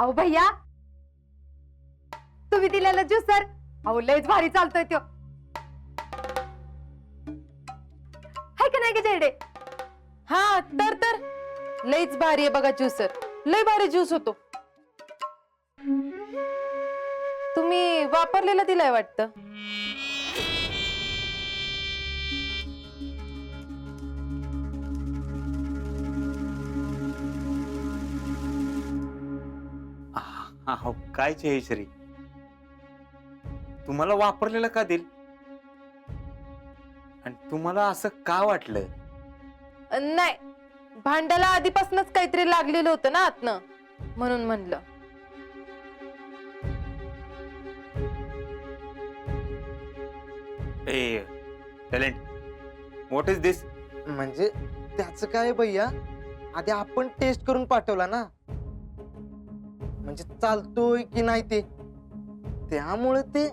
अहो भैया, तुम्ही दिलेला ज्यूस सर, अहो लयच भारी चालतोय त्यो. हाय का नाही ग जेडे? हा तर लईच भारी आहे बघा ज्यूसर, लय भारी ज्यूस होतो. तुम्ही वापरलेला दिलाय वाटतं. अहो काय जयश्री, तुम्हाला वापरलेलं का देईल आणि तुम्हाला असं का वाटलं? नाही, भांड्याला आधीपासूनच काहीतरी लागलेलं होतं ना आतनं, म्हणून म्हणलं. ए टॅलेंट, व्हॉट इज दिस? म्हणजे त्याचं काय भैया, आधी आपण टेस्ट करून पाठवला ना, म्हणजे चालतोय की नाही ते, त्यामुळे ते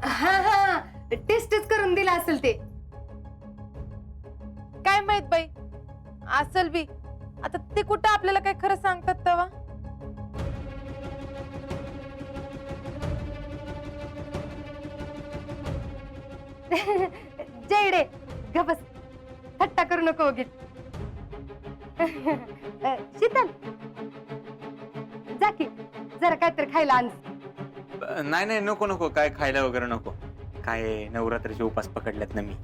हा हा, टेस्टच करून दिला असेल ते. काय माहित बाई, असल बी. आता ते कुठं आपल्याला काय खरं सांगतात तवा. जेडे ग बस, थट्टा करू नको उगीच. शीतल, जा की जरा काहीतरी खायला आण. नाही नाही, नको नको, काय खायला वगैरे नको. काय नवरात्रीचे उपास पकडल्यात ना मी.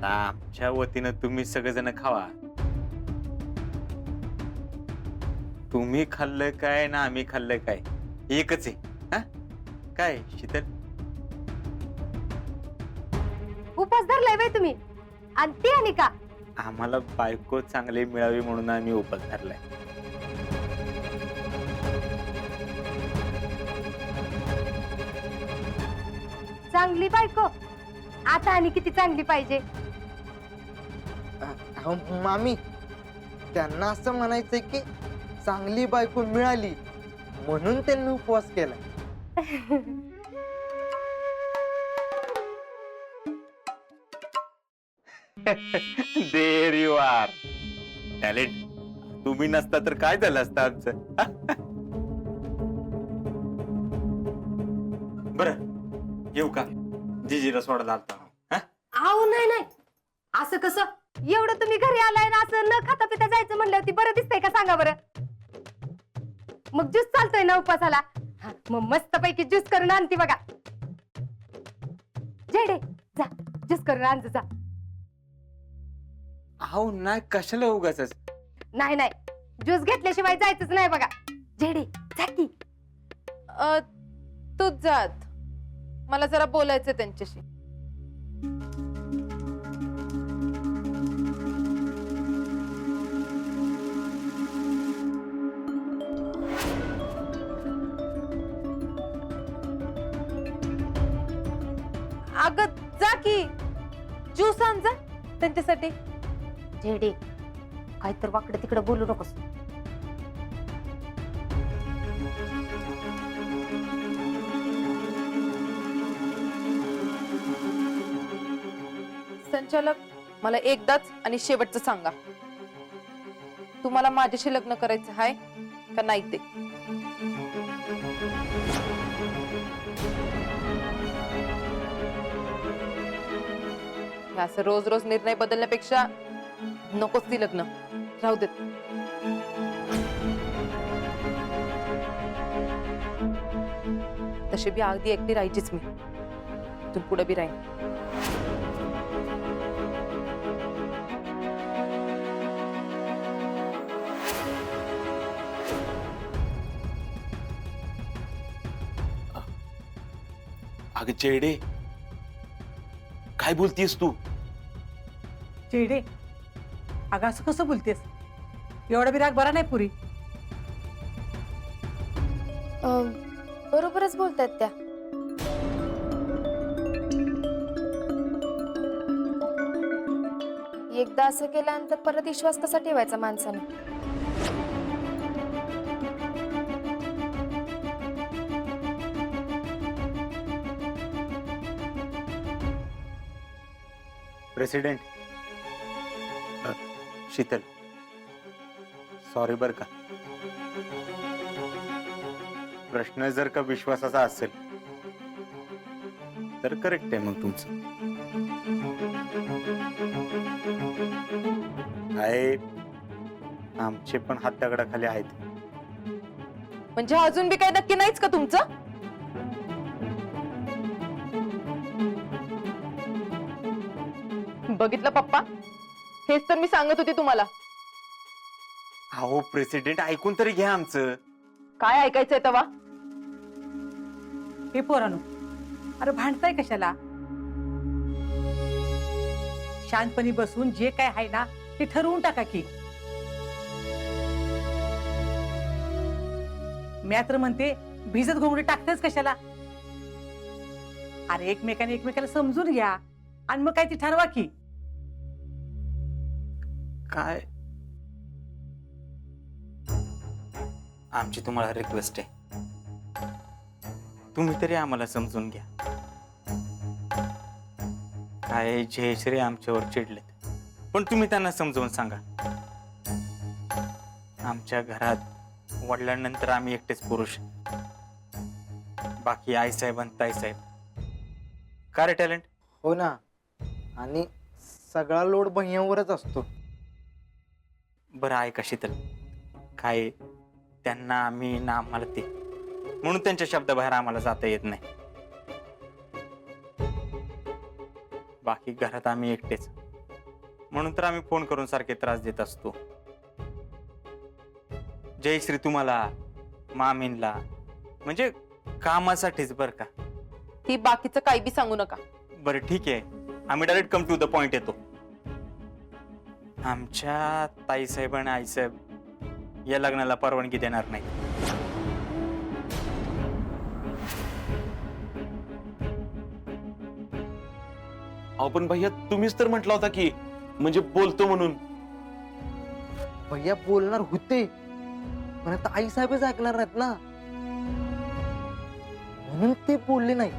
आमच्या वतीनं तुम्ही सगळेजण खावा. तुम्ही खाल्लं काय ना आम्ही खाल्लं काय एकच आहे. हा काय शीतल, उपास धरलाय बाई तुम्ही, आणि ती आणि का? आम्हाला बायको चांगली मिळावी म्हणून आम्ही उपास धरलाय. चांगली बायको, आता आणि किती चांगली पाहिजे? अहो मामी, त्यांना असं म्हणायचंय की चांगली बायको मिळाली म्हणून त्यांनी उपवास केला. There you are talent. तुम्ही नसता तर काय झालं असतं आमचं. बरं येऊ का? जिजीला सोडायला आलता. आहो नाही नाही, असं कसं? एवढं तुम्ही घरी आलाय ना, असं न खाता पिता जायचं म्हणल्यावरती बरं दिसतंय का सांगा बरं? मग ज्यूस चालतोय ना उपासाला? हा, मग मस्त पैकी ज्यूस करून आणते बघा. जेडे जा, ज्यूस करून आण जा. अहो नाही, कशाला उगाच. नाही नाही, ज्यूस घेतल्याशिवाय जायचंच नाही बघा. जेडे जा की. तूच जात, मला जरा बोलायचं त्यांच्याशी. अगं जा की, ज्यूस आण जा त्यांच्यासाठी. जेडे काय तर वाकडं तिकडं बोलू नकोस. संचालक, मला एकदाच आणि शेवटचं सांगा, तुम्हाला माझ्याशी लग्न करायचं आहे का नाही ते? हे असं रोज रोज निर्णय बदलण्यापेक्षा नकोच ती लग्न, राहू देत. तशी बी अगदी एकटी राहायचीच मी, तू पुढे बी राहीन. अगं चेडे, काय बोलतीयस तू? चिडे, अगं असं कसं बोलतेस? एवढा बी राग बरा नाही पुरी. बरोबरच बोलतात त्या. एकदा असं केल्यानंतर परत विश्वास कसा ठेवायचा माणसाने? प्रेसिडेंट, शीतल, सॉरी बर का. प्रश्न जर का विश्वासाचा असेल तर करेक्ट आहे मग तुमचं. आहे आमचे पण हात दगडाखाली आहेत. म्हणजे अजून बी काही नक्की नाहीच का तुमचं? बघितलं पप्पा, हेच तर मी सांगत होते तुम्हाला. अहो प्रेसिडेंट, ऐकून तरी घ्या आमचं. काय ऐकायचंय तेव्हा? हे पोरानो, अरे भांडताय कशाला? शांतपणी बसून जे काय आहे ना ते ठरवून टाका की. मी तर म्हणते भिजत घोंगडी टाकतेच कशाला? अरे एकमेकाने एकमेकाला समजून घ्या आणि मग काय ती ठरवा की. काय आमची तुम्हाला रिक्वेस्ट आहे, तुम्ही तरी आम्हाला समजून घ्या. काय जयश्री आमच्यावर चिडलेत, पण तुम्ही त्यांना समजावून सांगा. आमच्या घरात वडिलांनंतर आम्ही एकटेच पुरुष, बाकी आईसाहेब आणि ताईसाहेब. का रे टॅलेंट? हो ना, आणि सगळा लोड भैयावरच असतो. बरं आहे कशी तर काय, त्यांना आम्ही ना आम्हाला ते, म्हणून त्यांच्या शब्दाबाहेर आम्हाला जाता येत नाही. बाकी घरात आम्ही एकटेच, म्हणून तर आम्ही फोन करून सारखे त्रास देत असतो. जयश्री तुम्हाला, मामींला, म्हणजे कामासाठीच बर का. ती बाकीचं काही बी सांगू नका. बरं ठीक आहे, आम्ही direct come to the point येतो. आमच्या ताईसाहेब आणि आईसाहेब या लग्नाला परवानगी देणार नाही. अहो पण भैया, तुम्हीच तर म्हटला होता की म्हणजे बोलतो म्हणून. भैया बोलणार होते, पण आता आई साहेबच ऐकणार नाहीत ना, म्हणून ते बोलले नाही.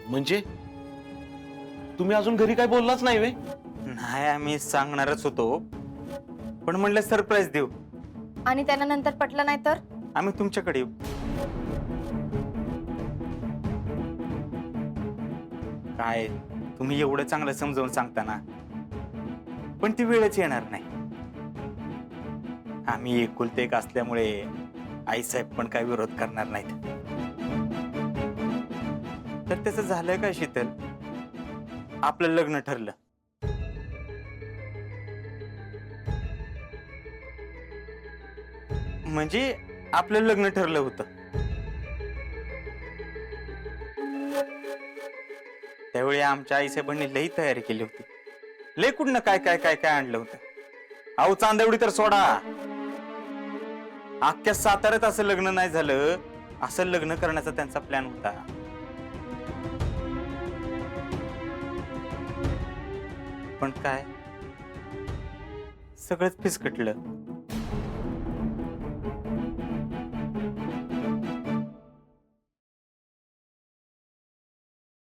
म्हणजे तुम्ही अजून घरी काय बोललाच नाही वे? नाही, आम्ही सांगणारच होतो, पण म्हणलं सरप्राईज देऊ. आणि त्यांना नंतर पटलं नाही तर? आम्ही तुमच्याकडे येऊ. काय तुम्ही एवढं चांगलं समजावून सांगता ना, पण ती वेळच येणार नाही. आम्ही एकुलते एक असल्यामुळे आईसाहेब पण काय विरोध करणार नाहीत. तर त्याचं झालंय काय शीतल, आपलं लग्न ठरलं. म्हणजे आपलं लग्न ठरलं होतं. त्यावेळी आमच्या आईसाहेबांनी लई तयारी केली होती. लय कुठनं काय काय काय काय आणलं होतं. अहो चांदवडी तर सोडा, अख्ख्या साताऱ्यात असं लग्न नाही झालं, असं लग्न करण्याचा त्यांचा प्लॅन होता. पण काय, सगळंच फिसकटलं.